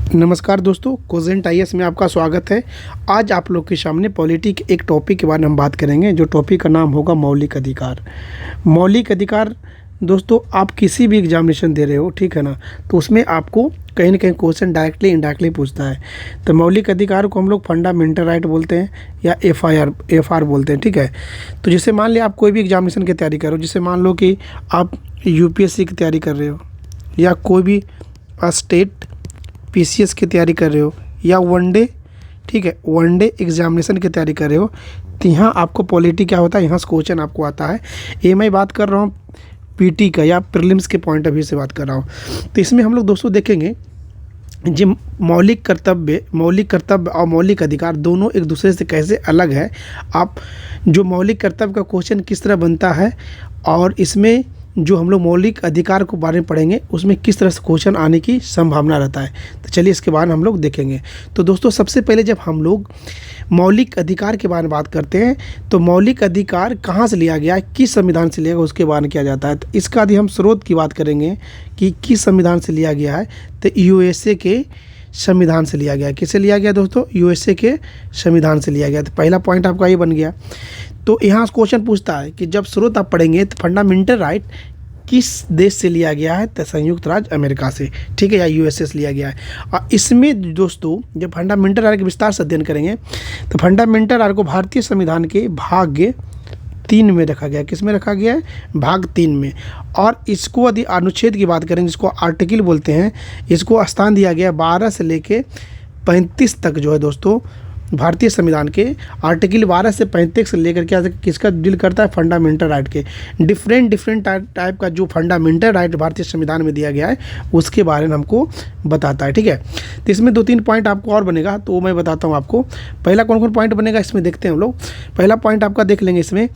नमस्कार दोस्तों, cogent IAS में आपका स्वागत है। आज आप लोग के सामने पॉलिटी के एक टॉपिक के बारे में हम बात करेंगे, जो टॉपिक का नाम होगा मौलिक अधिकार। मौलिक अधिकार दोस्तों, आप किसी भी एग्जामिनेशन दे रहे हो, ठीक है ना, तो उसमें आपको कहीं ना कहीं क्वेश्चन डायरेक्टली इनडायरेक्टली पूछता है। तो मौलिक अधिकार को हम लोग फंडामेंटल राइट बोलते हैं या एफ आर बोलते हैं, ठीक है। तो जैसे मान लिया आप कोई भी एग्जामिनेशन की तैयारी करो, जैसे मान लो कि आप यूपीएससी की तैयारी कर रहे हो या कोई भी स्टेट पीसीएस की तैयारी कर रहे हो या वनडे, ठीक है, वनडे एग्जामिनेशन की तैयारी कर रहे हो, तो यहाँ आपको पॉलिटी क्या होता है, यहाँ से क्वेश्चन आपको आता है। ये मैं बात कर रहा हूँ पीटी का या प्रीलिम्स के पॉइंट ऑफ व्यू से बात कर रहा हूँ। तो इसमें हम लोग दोस्तों देखेंगे जो मौलिक कर्तव्य और मौलिक अधिकार दोनों एक दूसरे से कैसे अलग है। आप जो मौलिक कर्तव्य का क्वेश्चन किस तरह बनता है और इसमें जो हम लोग मौलिक अधिकार को बारे में पढ़ेंगे उसमें किस तरह से क्वेश्चन आने की संभावना रहता है। तो चलिए इसके बारे में हम लोग देखेंगे। तो दोस्तों सबसे पहले जब हम लोग मौलिक अधिकार के बारे में बात करते हैं तो मौलिक अधिकार कहाँ से लिया गया है, किस संविधान से लिया गया, उसके बारे में किया जाता है। तो इसका यदि हम स्रोत की बात करेंगे कि किस संविधान से लिया गया है, तो यूएसए के संविधान से लिया गया है। किससे लिया गया दोस्तों? यूएसए के संविधान से लिया गया। तो पहला पॉइंट आपका ये बन गया। तो यहाँ क्वेश्चन पूछता है कि जब स्रोत आप पढ़ेंगे तो फंडामेंटल राइट किस देश से लिया गया है, तो संयुक्त राज्य अमेरिका से, ठीक है, या यूएसए से लिया गया है। और इसमें दोस्तों जब फंडामेंटल राइट के विस्तार से अध्ययन करेंगे तो फंडामेंटल राइट को भारतीय संविधान के भाग 3 में रखा गया है। किस में रखा गया है? भाग 3 में। और इसको यदि अनुच्छेद की बात करें, जिसको आर्टिकल बोलते हैं, इसको स्थान दिया गया 12 से लेके 35 तक जो है दोस्तों भारतीय संविधान के आर्टिकल 12 से 35 से लेकर क्या किसका डील करता है? फंडामेंटल राइट के। डिफरेंट टाइप का जो फंडामेंटल राइट भारतीय संविधान में दिया गया है उसके बारे में हमको बताता है, ठीक है। तो इसमें 2-3 पॉइंट आपको और बनेगा, तो मैं बताता हूँ आपको। पहला कौन कौन पॉइंट बनेगा इसमें देखते हैं हम लोग। पहला पॉइंट आपका देख लेंगे इसमें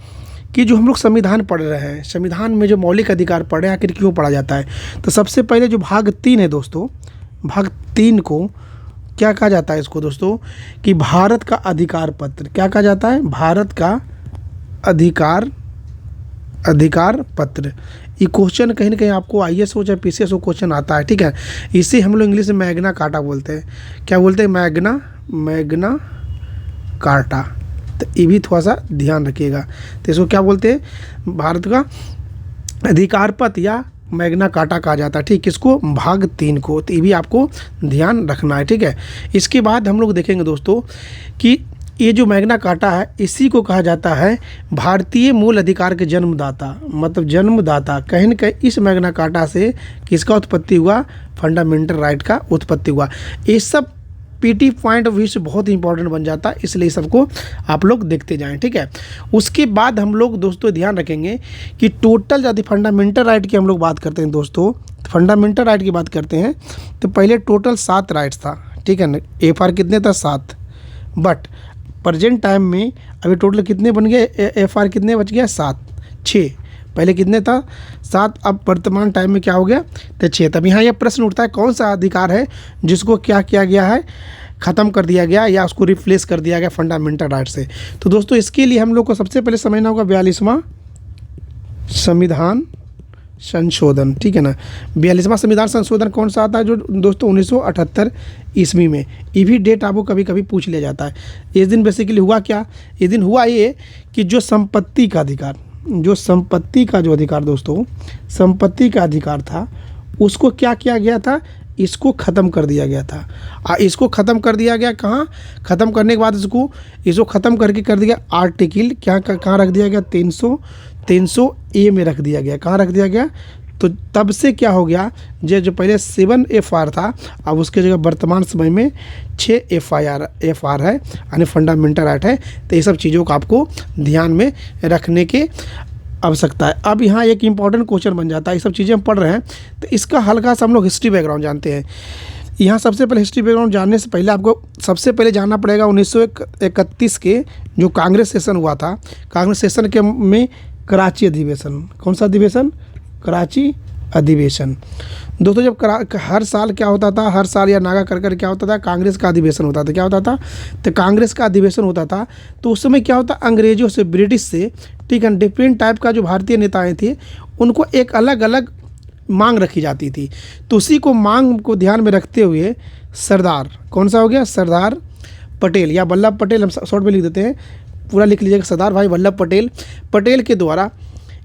कि जो हम लोग संविधान पढ़ रहे हैं, संविधान में जो मौलिक अधिकार पढ़े आखिर क्यों पढ़ा जाता है। तो सबसे पहले जो भाग 3 है दोस्तों, भाग 3 को क्या कहा जाता है इसको दोस्तों कि भारत का अधिकार पत्र। क्या कहा जाता है? भारत का अधिकार पत्र। ये क्वेश्चन कहीं ना कहीं आपको आईएएस हो चाहे पीसीएस हो क्वेश्चन आता है, ठीक है। इसे हम लोग इंग्लिश में मैग्ना कार्टा बोलते हैं। क्या बोलते हैं? Magna carta. तो ये भी थोड़ा सा ध्यान रखिएगा। तो इसको क्या बोलते हैं? भारत का अधिकार पत्र या मैग्ना कार्टा कहा जाता है, ठीक। किसको? भाग 3 को। तो ये भी आपको ध्यान रखना है, ठीक है। इसके बाद हम लोग देखेंगे दोस्तों कि ये जो मैग्ना कार्टा है इसी को कहा जाता है भारतीय मूल अधिकार के जन्मदाता। मतलब जन्मदाता कहीं न कहीं इस मैग्ना कार्टा से किसका उत्पत्ति हुआ? फंडामेंटल राइट का उत्पत्ति हुआ। ये सब पीटी पॉइंट ऑफ व्यू से बहुत ही इंपॉर्टेंट बन जाता है, इसलिए सबको आप लोग देखते जाएं, ठीक है। उसके बाद हम लोग दोस्तों ध्यान रखेंगे कि टोटल यदि फंडामेंटल राइट की हम लोग बात करते हैं दोस्तों, फंडामेंटल राइट की बात करते हैं तो पहले टोटल 7 राइट्स था, ठीक है ना। एफआर कितने था? 7। बट प्रेजेंट टाइम में अभी टोटल कितने बन गए? एफआर कितने बच गया? 6। पहले कितने था? 7। अब वर्तमान टाइम में क्या हो गया? तो 6। तब यहाँ यह प्रश्न उठता है कौन सा अधिकार है जिसको क्या किया गया है? ख़त्म कर दिया गया या उसको रिप्लेस कर दिया गया फंडामेंटल राइट से। तो दोस्तों इसके लिए हम लोग को सबसे पहले समझना होगा 42वां संविधान संशोधन, ठीक है ना। 42वां संविधान संशोधन कौन सा आता है? जो दोस्तों 1978 ईस्वी में। ये भी डेट आपको कभी कभी पूछ लिया जाता है। इस दिन बेसिकली हुआ क्या? इस दिन हुआ ये कि जो संपत्ति का अधिकार जो अधिकार दोस्तों, संपत्ति का अधिकार था, उसको क्या किया गया था? इसको ख़त्म कर दिया गया था। इसको ख़त्म कर दिया गया। कहाँ ख़त्म करने के बाद इसको ख़त्म करके कर दिया आर्टिकल कहाँ रख दिया गया? 300A में रख दिया गया। कहाँ रख दिया गया? तो तब से क्या हो गया, जो पहले 7 FR था, अब उसके जगह वर्तमान समय में 6 FR है, यानी फंडामेंटल राइट है। तो ये सब चीज़ों को आपको ध्यान में रखने की आवश्यकता है। अब यहाँ एक इम्पॉर्टेंट क्वेश्चन बन जाता है, ये सब चीज़ें हम पढ़ रहे हैं तो इसका हल्का सा हम लोग हिस्ट्री बैकग्राउंड जानते हैं। यहाँ सबसे पहले हिस्ट्री बैकग्राउंड जानने से पहले आपको सबसे पहले जानना पड़ेगा 1931 के जो कांग्रेस सेशन हुआ था। कांग्रेस सेशन के में कराची अधिवेशन। कौन सा अधिवेशन? कराची अधिवेशन। दोस्तों जब हर साल क्या होता था, हर साल या नागा कर क्या होता था? कांग्रेस का अधिवेशन होता था। क्या होता था? तो कांग्रेस का अधिवेशन होता था। तो उस समय क्या होता? अंग्रेजों से, ब्रिटिश से, ठीक है, डिफरेंट टाइप का जो भारतीय नेताएं थे उनको एक अलग अलग मांग रखी जाती थी। तो उसी को मांग को ध्यान में रखते हुए सरदार, कौन सा हो गया, सरदार पटेल या वल्लभ पटेल, हम शॉर्ट में लिख देते हैं, पूरा लिख लीजिएगा, सरदार भाई वल्लभ पटेल के द्वारा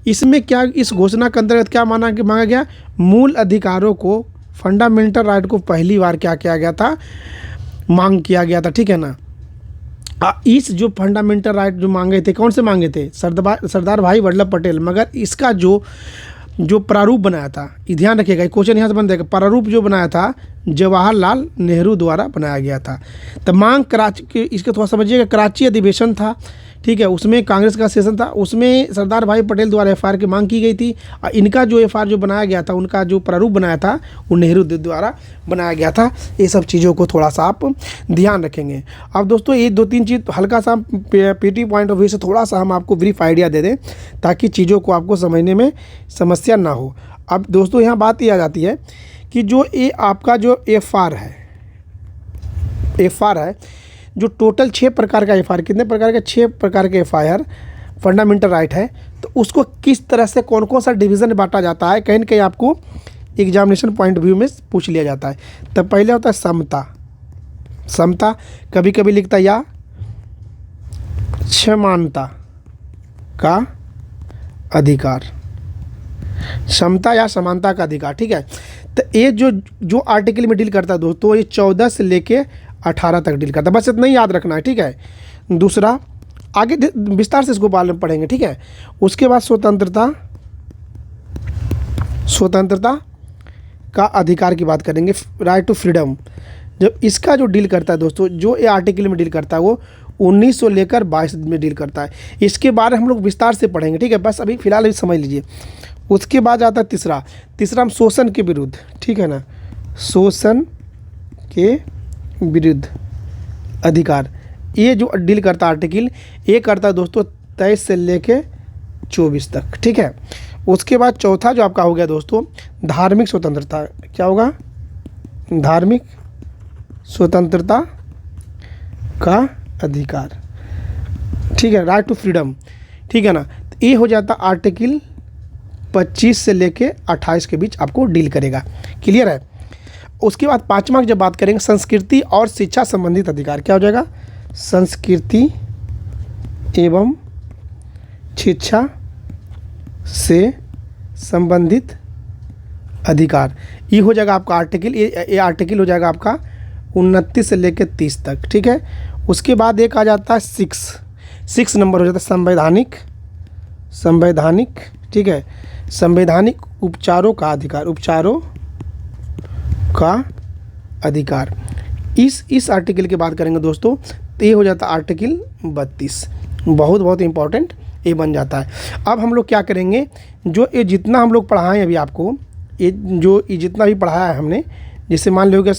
इसमें क्या, इस घोषणा के अंतर्गत क्या मांगा गया, मूल अधिकारों को, फंडामेंटल राइट को पहली बार क्या किया गया था, मांग किया गया था, ठीक है ना। इस जो फंडामेंटल राइट जो मांगे थे, कौन से मांगे थे, सरदार भाई वल्लभ पटेल, मगर इसका जो प्रारूप बनाया था, ये ध्यान रखिएगा, क्वेश्चन यहाँ से बन जाएगा, प्रारूप जो बनाया था जवाहरलाल नेहरू द्वारा बनाया गया था। तो मांग कराची, इसको थोड़ा समझिएगा, कराची अधिवेशन था, ठीक है, उसमें कांग्रेस का सेशन था, उसमें सरदार भाई पटेल द्वारा एफआईआर की मांग की गई थी। और इनका जो एफआईआर जो बनाया गया था, उनका जो प्रारूप बनाया था वो नेहरू द्वारा बनाया गया था। ये सब चीज़ों को थोड़ा सा आप ध्यान रखेंगे। अब दोस्तों ये 2-3 चीज़ हल्का सा पीटी पॉइंट ऑफ व्यू से थोड़ा सा हम आपको ब्रीफ आइडिया दे दें ताकि चीज़ों को आपको समझने में समस्या ना हो। अब दोस्तों यहाँ बात ये आ जाती है कि जो ये आपका जो एफआईआर है, जो टोटल 6 प्रकार का एफआईआर, कितने प्रकार का, 6 प्रकार के एफआईआर फंडामेंटल राइट है, तो उसको किस तरह से कौन कौन सा डिवीज़न बांटा जाता है, कहीं ना कहीं आपको एग्जामिनेशन पॉइंट ऑफ व्यू में पूछ लिया जाता है। तो पहले होता है समता, कभी कभी लिखता है या समानता का अधिकार, समता या समानता का अधिकार, ठीक है। तो ये जो आर्टिकल में डील करता है दोस्तों, ये 14 से लेके 18 तक डील करता है, बस इतना ही याद रखना है, ठीक है। दूसरा, आगे विस्तार से इसको बाद में पढ़ेंगे, ठीक है। उसके बाद स्वतंत्रता का अधिकार की बात करेंगे, राइट टू फ्रीडम। जब इसका जो डील करता है दोस्तों, जो ये आर्टिकल में डील करता है वो 1900 लेकर 22 में डील करता है। इसके बारे में हम लोग विस्तार से पढ़ेंगे, ठीक है, बस अभी फिलहाल अभी समझ लीजिए। उसके बाद आता है तीसरा हम शोषण के विरुद्ध, ठीक है ना, शोषण के विरुद्ध अधिकार, ये जो डील करता आर्टिकल, ये करता है दोस्तों 23 से लेके 24 तक, ठीक है। उसके बाद चौथा जो आपका हो गया दोस्तों, धार्मिक स्वतंत्रता, क्या होगा, धार्मिक स्वतंत्रता का अधिकार, ठीक है, राइट टू फ्रीडम, ठीक है ना। तो ये हो जाता आर्टिकल 25 से लेके 28 के बीच आपको डील करेगा, क्लियर है। उसके बाद 5वां जब बात करेंगे, संस्कृति और शिक्षा संबंधित अधिकार, क्या हो जाएगा, संस्कृति एवं शिक्षा से संबंधित अधिकार, ये हो जाएगा आपका आर्टिकल, ये आर्टिकल हो जाएगा आपका 29 से लेकर 30 तक, ठीक है। उसके बाद एक आ जाता है 6 नंबर हो जाता है संवैधानिक, ठीक है, संवैधानिक उपचारों का अधिकार। इस आर्टिकल की बात करेंगे दोस्तों, तो ये हो जाता है आर्टिकल 32, बहुत इंपॉर्टेंट ये बन जाता है। अब हम लोग क्या करेंगे, जो ये जितना हम लोग पढ़ाएं अभी आपको, ये जितना भी पढ़ाया है हमने, जैसे मान लो कि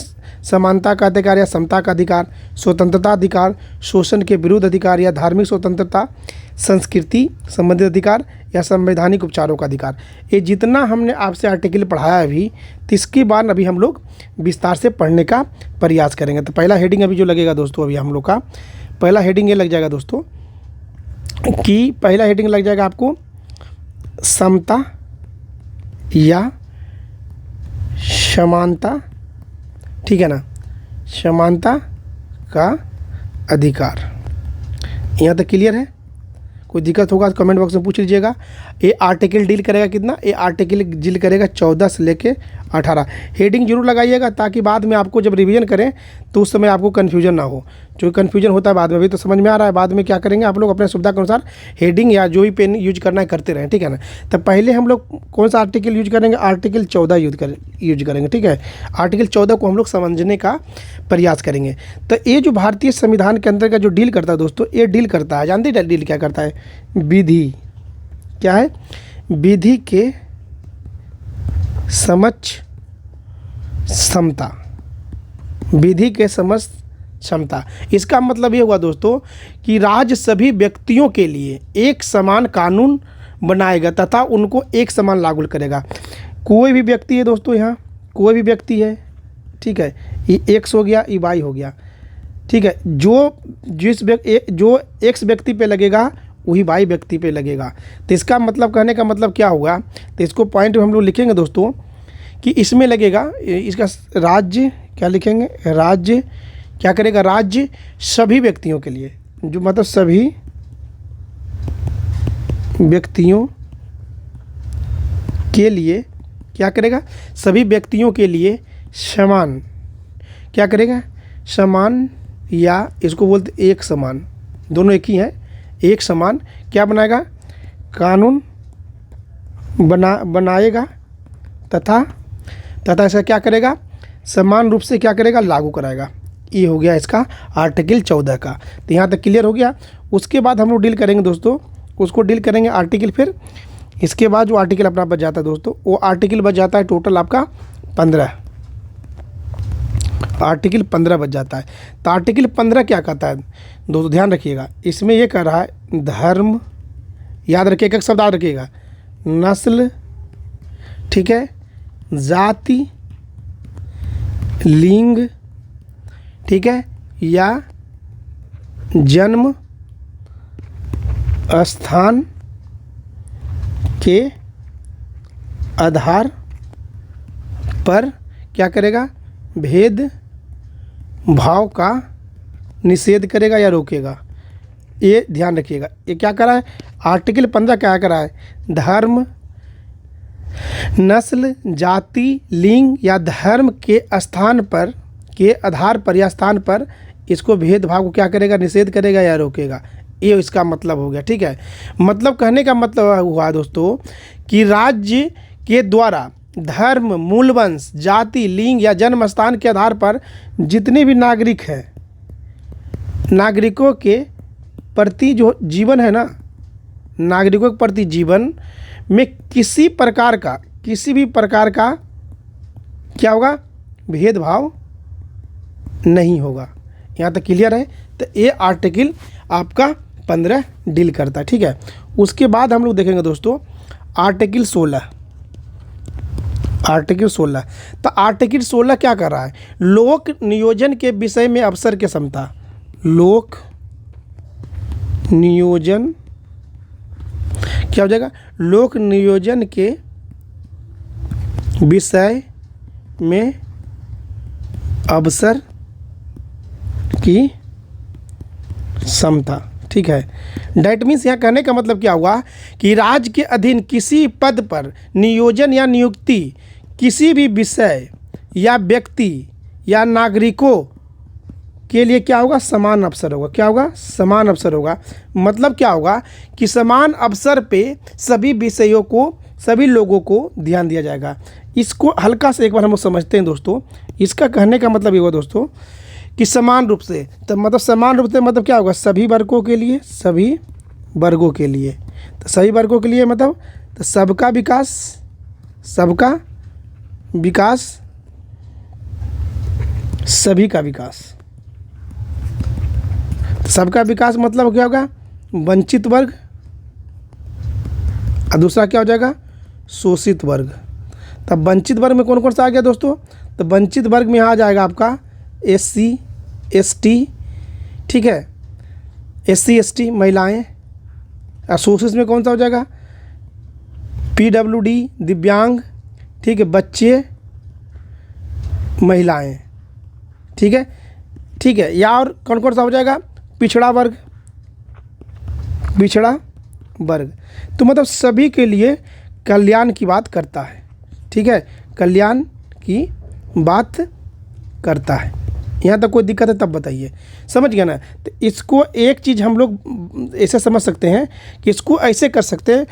समानता का अधिकार या समता का अधिकार, स्वतंत्रता अधिकार, शोषण के विरुद्ध अधिकार या धार्मिक स्वतंत्रता, संस्कृति संबंधित अधिकार या संवैधानिक उपचारों का अधिकार, ये जितना हमने आपसे आर्टिकल पढ़ाया अभी, तो इसके बाद अभी हम लोग विस्तार से पढ़ने का प्रयास करेंगे। तो पहला हेडिंग अभी जो लगेगा दोस्तों, अभी हम लोग का पहला हेडिंग ये लग जाएगा दोस्तों, कि पहला हेडिंग लग जाएगा आपको समता या समानता, ठीक है ना, समानता का अधिकार। यहाँ तक क्लियर है? कोई दिक्कत होगा तो कमेंट बॉक्स में पूछ लीजिएगा। ये आर्टिकल डील करेगा कितना, ये आर्टिकल डील करेगा 14 से लेके 18। हेडिंग जरूर लगाइएगा ताकि बाद में आपको जब रिवीजन करें तो उस समय आपको कन्फ्यूजन ना हो। जो कन्फ्यूजन होता है बाद में, अभी तो समझ में आ रहा है, बाद में क्या करेंगे आप लोग अपने सुविधा के अनुसार हेडिंग या जो भी पेन यूज करना है करते रहें, ठीक है ना। तब पहले हम लोग कौन सा आर्टिकल यूज करेंगे, आर्टिकल 14 यूज करेंगे, ठीक है। आर्टिकल 14 को हम लोग समझने का प्रयास करेंगे। तो ये जो भारतीय संविधान के अंदर का जो डील करता है दोस्तों, ये डील करता है, जानते हैं डील क्या करता है, विधि, क्या है, विधि के समक्ष समता, विधि के समक्ष क्षमता। इसका मतलब ये हुआ दोस्तों कि राज्य सभी व्यक्तियों के लिए एक समान कानून बनाएगा तथा उनको एक समान लागू करेगा। कोई भी व्यक्ति है दोस्तों, यहाँ कोई भी व्यक्ति है, ठीक है, ये एक्स हो गया, ये वाई हो गया, ठीक है। जो एक्स व्यक्ति पे लगेगा वही वाई व्यक्ति पे लगेगा। तो इसका मतलब, कहने का मतलब क्या हुआ, तो इसको पॉइंट में हम लोग लिखेंगे दोस्तों कि इसमें लगेगा इसका राज्य क्या लिखेंगे, राज्य क्या करेगा, राज्य सभी व्यक्तियों के लिए, जो मतलब सभी व्यक्तियों के लिए क्या करेगा, सभी व्यक्तियों के लिए समान क्या करेगा, समान, या इसको बोलते एक समान, दोनों एक ही हैं, एक समान क्या बनाएगा, कानून बनाएगा तथा ऐसा क्या करेगा, समान रूप से क्या करेगा, लागू कराएगा। ये हो गया इसका आर्टिकल 14 का। तो यहाँ तक क्लियर हो गया। उसके बाद हम लोग डील करेंगे दोस्तों, उसको डील करेंगे आर्टिकल, फिर इसके बाद जो आर्टिकल अपना बच जाता है दोस्तों, वो आर्टिकल बच जाता है टोटल आपका 15, आर्टिकल 15 बच जाता है। तो आर्टिकल 15 क्या कहता है दोस्तों, ध्यान रखिएगा, इसमें ये कह रहा है धर्म, याद रखिएगा, एक शब्द याद रखिएगा, नस्ल, ठीक है, जाति, लिंग, ठीक है, या जन्म स्थान के आधार पर क्या करेगा, भेद भाव का निषेध करेगा या रोकेगा। ये ध्यान रखिएगा। ये क्या करा है, आर्टिकल 15 क्या करा है, धर्म, नस्ल, जाति, लिंग या धर्म के स्थान पर, के आधार पर या स्थान पर इसको भेदभाव को क्या करेगा, निषेध करेगा या रोकेगा। ये इसका मतलब हो गया, ठीक है। मतलब कहने का मतलब हुआ दोस्तों कि राज्य के द्वारा धर्म, मूलवंश, जाति, लिंग या जन्म स्थान के आधार पर जितने भी नागरिक हैं, नागरिकों के प्रति जो जीवन है ना, नागरिकों के प्रति जीवन में किसी भी प्रकार का क्या होगा, भेदभाव नहीं होगा। यहाँ तक क्लियर है। तो ये आर्टिकल आपका 15 डील करता है, ठीक है। उसके बाद हम लोग देखेंगे दोस्तों आर्टिकल 16, आर्टिकल 16। तो आर्टिकल 16 क्या कर रहा है, लोक नियोजन के विषय में अवसर की समता, लोक नियोजन क्या हो जाएगा, लोक नियोजन के विषय में अवसर की समता, ठीक है। डैट मीन्स यहाँ कहने का मतलब क्या हुआ कि राज्य के अधीन किसी पद पर नियोजन या नियुक्ति किसी भी विषय या व्यक्ति या नागरिकों के लिए क्या होगा, समान अवसर होगा। क्या होगा, समान अवसर होगा। मतलब क्या होगा कि समान अवसर पे सभी विषयों को, सभी लोगों को ध्यान दिया जाएगा। इसको हल्का से एक बार हम लोग समझते हैं दोस्तों। इसका कहने का मतलब ये हुआ दोस्तों कि समान रूप से, तो मतलब समान रूप से मतलब क्या होगा, सभी वर्गों के लिए, सभी वर्गों के लिए। तो सभी वर्गों के लिए मतलब तो सबका विकास, सबका विकास, सभी का विकास। तो सबका विकास मतलब क्या होगा, वंचित वर्ग, और दूसरा क्या हो जाएगा, शोषित वर्ग। तब वंचित वर्ग में कौन कौन सा आ गया दोस्तों, तो वंचित वर्ग में आ जाएगा आपका SC ST, ठीक है, SC ST महिलाएं। और शोषित में कौन सा हो जाएगा, PWD दिव्यांग, ठीक है, बच्चे, महिलाएं, ठीक है, ठीक है। या और कौन कौन सा हो जाएगा, पिछड़ा वर्ग, पिछड़ा वर्ग। तो मतलब सभी के लिए कल्याण की बात करता है, ठीक है, कल्याण की बात करता है। यहाँ तक कोई दिक्कत है तब बताइए, समझ गया ना। तो इसको एक चीज़ हम लोग ऐसे समझ सकते हैं कि इसको ऐसे कर सकते हैं,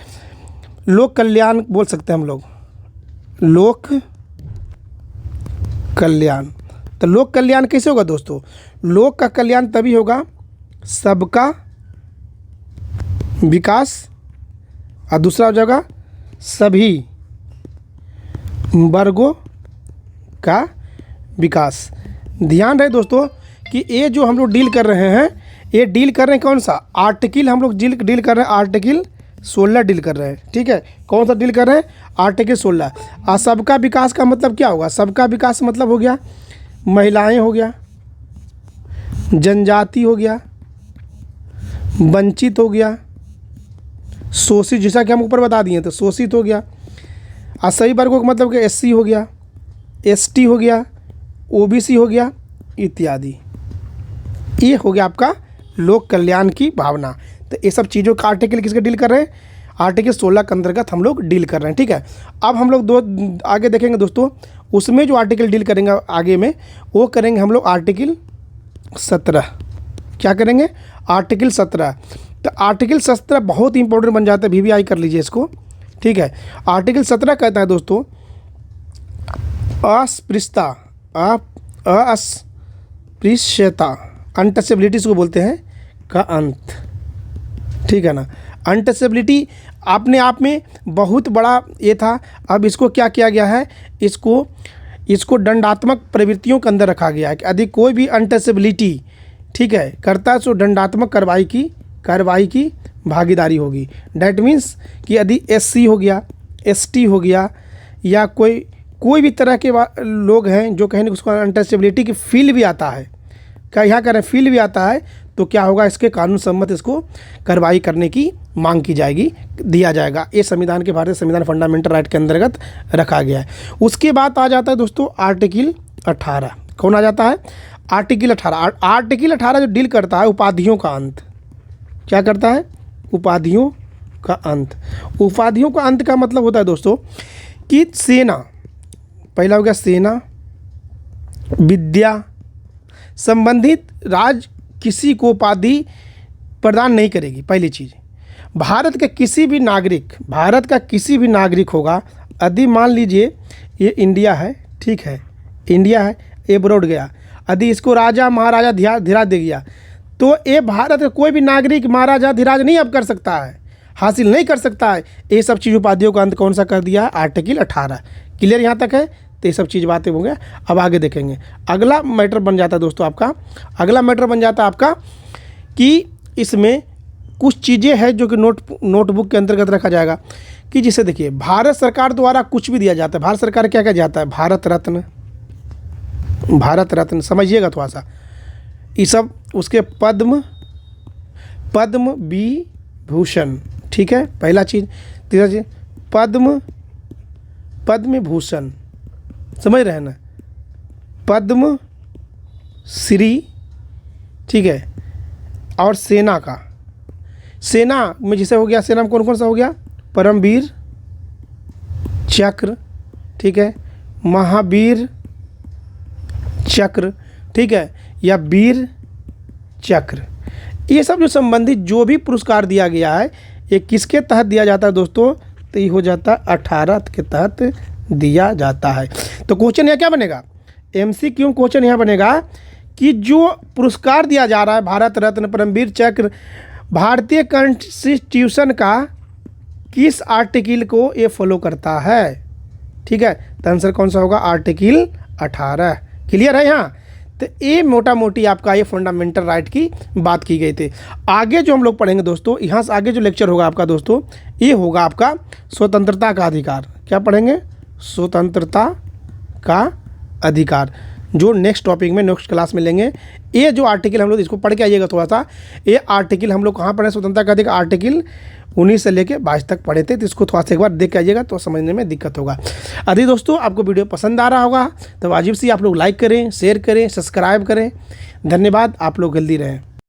लोक कल्याण बोल सकते हैं हम लोग, लोक कल्याण। तो लोक कल्याण कैसे होगा दोस्तों, लोक का कल्याण तभी होगा सबका विकास, और दूसरा हो जाएगा सभी वर्गों का विकास। ध्यान रहे दोस्तों कि ये जो हम लोग डील कर रहे हैं, ये डील कर रहे हैं कौन सा आर्टिकल, हम लोग डील कर रहे हैं आर्टिकल 16 डील कर रहे हैं, ठीक है। कौन सा डील कर रहे हैं, आर्टिकल 16। और सबका विकास का मतलब क्या होगा, सबका विकास मतलब हो गया महिलाएं हो गया, जनजाति हो गया, वंचित हो गया, शोषित, जैसा कि हम ऊपर बता दिए, तो शोषित हो गया। और सभी वर्गों का मतलब कि SC हो गया, ST हो गया, OBC हो गया इत्यादि। ये हो गया आपका लोक कल्याण की भावना। तो ये सब चीज़ों का आर्टिकल किसके डील कर रहे हैं? आर्टिकल 16 के अंतर्गत हम लोग डील कर रहे हैं, ठीक है। अब हम लोग दो आगे देखेंगे दोस्तों, उसमें जो आर्टिकल डील करेंगे आगे में वो करेंगे हम लोग आर्टिकल 17। क्या करेंगे? आर्टिकल 17। तो आर्टिकल 17 बहुत इंपॉर्टेंट बन जाता है, VVI कर लीजिए इसको, ठीक है। आर्टिकल 17 कहता है दोस्तों अस्पृश्यता, अस्पृश्यता, अनटचेबिलिटी को बोलते हैं का अंत, ठीक है ना। अनटचेबिलिटी अपने आप में बहुत बड़ा ये था, अब इसको क्या किया गया है, इसको दंडात्मक प्रवृत्तियों के अंदर रखा गया है कि यदि कोई भी अनटचेबिलिटी, ठीक है, करता है तो दंडात्मक कार्रवाई की भागीदारी होगी। डैट मीन्स कि यदि SC हो गया, ST हो गया या कोई भी तरह के लोग हैं जो कहें उसको अनटचेबिलिटी की फील भी आता है, क्या यहाँ करें फील भी आता है, तो क्या होगा, इसके कानून सम्मत इसको कार्रवाई करने की मांग की जाएगी, दिया जाएगा। ये संविधान के भारतीय संविधान फंडामेंटल राइट के अंतर्गत रखा गया है। उसके बाद आ जाता है दोस्तों आर्टिकल 18। कौन आ जाता है? आर्टिकल 18। आर्टिकल 18 जो डील करता है उपाधियों का अंत। क्या करता है? उपाधियों का अंत। उपाधियों का अंत का मतलब होता है दोस्तों कि सेना, पहला हो गया सेना, विद्या, संबंधित राज्य किसी को उपाधि प्रदान नहीं करेगी। पहली चीज़, भारत का किसी भी नागरिक होगा, यदि मान लीजिए ये इंडिया है, ठीक है, इंडिया है, एब्रोड गया, यदि इसको राजा महाराजा धीराज दे गया, तो ये भारत का कोई भी नागरिक महाराजा धीराज नहीं अब कर सकता है, हासिल नहीं कर सकता है। ये सब चीज़ उपाधियों का अंत कौन सा कर दिया है? आर्टिकल 18। क्लियर यहाँ तक है? तो ये सब चीज़ बातें होंगे, अब आगे देखेंगे। अगला मैटर बन जाता है दोस्तों आपका, कि इसमें कुछ चीज़ें हैं जो कि नोटबुक के अंतर्गत रखा जाएगा, कि जिसे देखिए भारत सरकार द्वारा कुछ भी दिया जाता है। भारत सरकार क्या जाता है? भारत रत्न समझिएगा थोड़ा सा, ये सब उसके पद्म विभूषण, ठीक है, पहला चीज़। तीसरा चीज़ पद्म भूषण, समझ रहे हैं ना, पद्म श्री, ठीक है। और सेना में जैसे हो गया, सेना में कौन सा हो गया? परमवीर चक्र, ठीक है, महावीर चक्र, ठीक है, या वीर चक्र। ये सब जो संबंधित जो भी पुरस्कार दिया गया है, ये किसके तहत दिया जाता है दोस्तों? तो ये हो जाता है 18 के तहत दिया जाता है। तो क्वेश्चन यहाँ क्या बनेगा? MCQ क्वेश्चन यहाँ बनेगा कि जो पुरस्कार दिया जा रहा है, भारत रत्न, परमवीर चक्र, भारतीय कॉन्स्टिट्यूशन का किस आर्टिकल को ये फॉलो करता है? ठीक है, तो आंसर कौन सा होगा? आर्टिकल 18। क्लियर है यहाँ? तो ये मोटा मोटी आपका ये फंडामेंटल राइट की बात की गई थी। आगे जो हम लोग पढ़ेंगे दोस्तों, यहाँ से आगे जो लेक्चर होगा आपका दोस्तों, ये होगा आपका स्वतंत्रता का अधिकार। क्या पढ़ेंगे? स्वतंत्रता का अधिकार, जो नेक्स्ट टॉपिक में नेक्स्ट क्लास में लेंगे। ये जो आर्टिकल हम लोग इसको पढ़ के आइएगा थोड़ा सा। ये आर्टिकल हम लोग कहाँ पढ़े? स्वतंत्रता का अधिकार आर्टिकल 19 से लेके 22 तक पढ़े थे। तो इसको थोड़ा सा एक बार देख के आइएगा तो समझने में दिक्कत होगा। यदि दोस्तों आपको वीडियो पसंद आ रहा होगा तो वाजिब सी आप लोग लाइक करें, शेयर करें, सब्सक्राइब करें। धन्यवाद, आप लोग जल्दी रहें।